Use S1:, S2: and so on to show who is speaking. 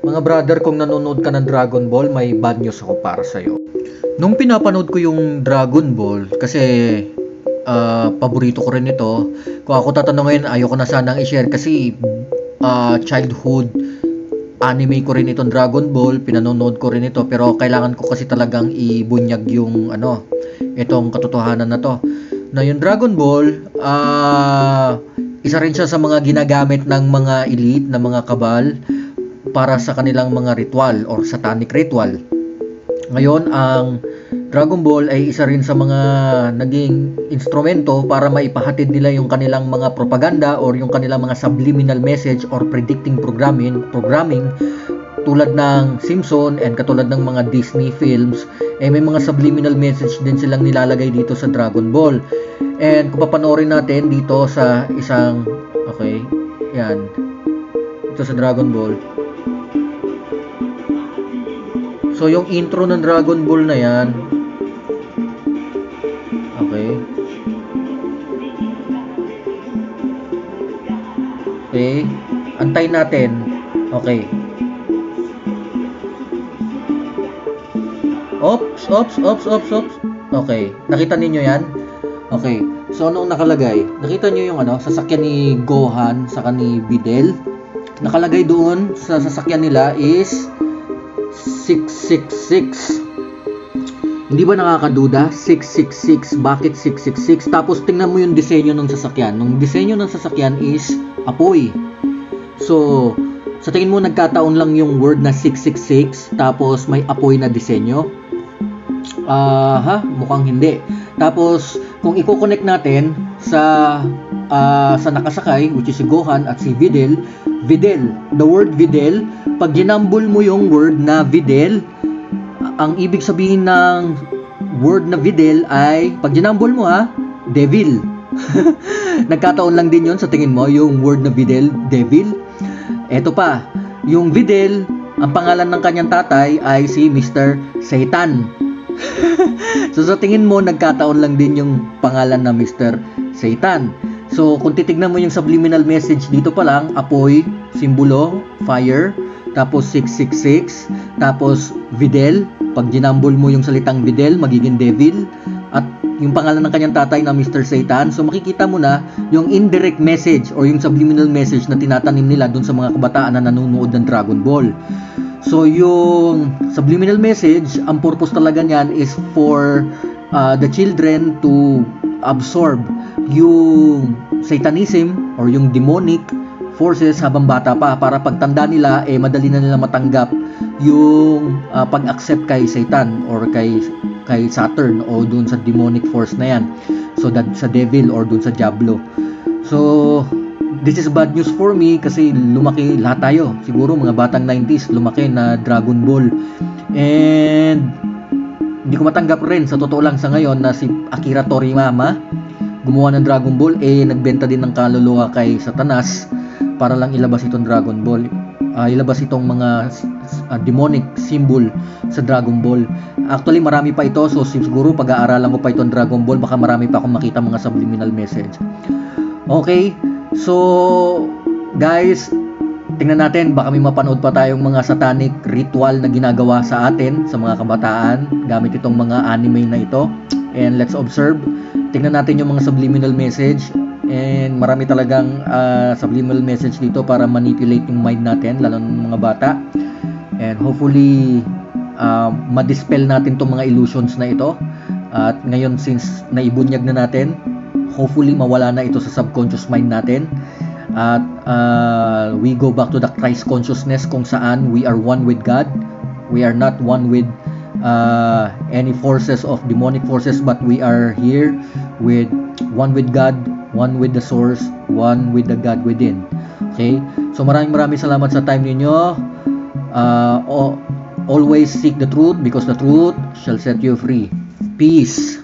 S1: Mga brother, kung nanonood ka ng Dragon Ball, may bad news ako para sa'yo. Nung pinapanood ko yung Dragon Ball, kasi paborito ko rin ito. Kung ako tatanungin, ayoko na sanang i-share kasi childhood anime ko rin itong Dragon Ball, pinanonood ko rin ito, pero kailangan ko kasi talagang ibunyag yung itong katotohanan na to. Na yung Dragon Ball, isa rin siya sa mga ginagamit ng mga elite, na mga kabal para sa kanilang mga ritual or satanic ritual. Ngayon, ang Dragon Ball ay isa rin sa mga naging instrumento para maipahatid nila yung kanilang mga propaganda or yung kanilang mga subliminal message or predicting programming tulad ng Simpson and katulad ng mga Disney films. May mga subliminal message din silang nilalagay dito sa Dragon Ball. And kung papanoorin natin dito sa isang yan, ito sa Dragon Ball. So yung intro ng Dragon Ball na yan, antay natin. Ops. Nakita ninyo yan? So anong nakalagay? Nakita nyo yung sasakyan ni Gohan saka ni Videl? Nakalagay doon sa sasakyan nila is 666. Hindi ba nakakaduda? 666. Bakit 666? Tapos tingnan mo yung disenyo ng sasakyan. Yung disenyo ng sasakyan is apoy. So, sa tingin mo nagkataon lang yung word na 666 tapos may apoy na disenyo? Mukhang hindi. Tapos, kung i-connect natin sa nakasakay, which is si Gohan at si Videl, the word Videl, pag ginambol mo yung word na Videl, ang ibig sabihin ng word na Videl ay, pag ginambol mo devil. Nagkataon lang din yon sa tingin mo, yung word na Videl, devil. Eto pa, yung Videl, ang pangalan ng kanyang tatay ay si Mr. Satan. So sa tingin mo, nagkataon lang din yung pangalan na Mr. Satan. So kung titignan mo yung subliminal message dito pa lang, apoy, simbolo, fire, tapos 666, tapos Videl, pag ginambol mo yung salitang Videl, magiging devil, at yung pangalan ng kanyang tatay na Mr. Satan. So makikita mo na yung indirect message or yung subliminal message na tinatanim nila dun sa mga kabataan na nanonood ng Dragon Ball. So yung subliminal message, ang purpose talaga niyan is for the children to absorb yung Satanism or yung demonic forces habang bata pa, para pagtanda nila madali na nila matanggap yung pag-accept kay Satan or kay Saturn o dun sa demonic force na yan. So sa devil or dun sa Diablo. So this is bad news for me kasi lumaki lahat tayo, siguro mga batang 90s, lumaki na Dragon Ball. And hindi ko matanggap rin sa totoo lang sa ngayon na si Akira Toriyama, gumawa ng Dragon Ball, nagbenta din ng kaluluwa kay Satanas para lang ilabas itong Dragon Ball, ilabas itong mga demonic symbol sa Dragon Ball. Actually marami pa ito, so siguro pag-aaralan ko pa itong Dragon Ball, baka marami pa akong makita mga subliminal message. So guys, tingnan natin, baka may mapanood pa tayong mga satanic ritual na ginagawa sa atin, sa mga kabataan, gamit itong mga anime na ito. And let's observe, tingnan natin yung mga subliminal message. And marami talagang subliminal message dito para manipulate yung mind natin, lalo ng mga bata. And hopefully ma-dispel natin itong mga illusions na ito. At ngayon, since naibunyag na natin, hopefully mawala na ito sa subconscious mind natin. At we go back to the Christ consciousness, kung saan we are one with God. We are not one with any forces of demonic forces, but we are here with one with God, one with the source, one with the God within. So maraming salamat sa time ninyo. Always seek the truth because the truth shall set you free. Peace.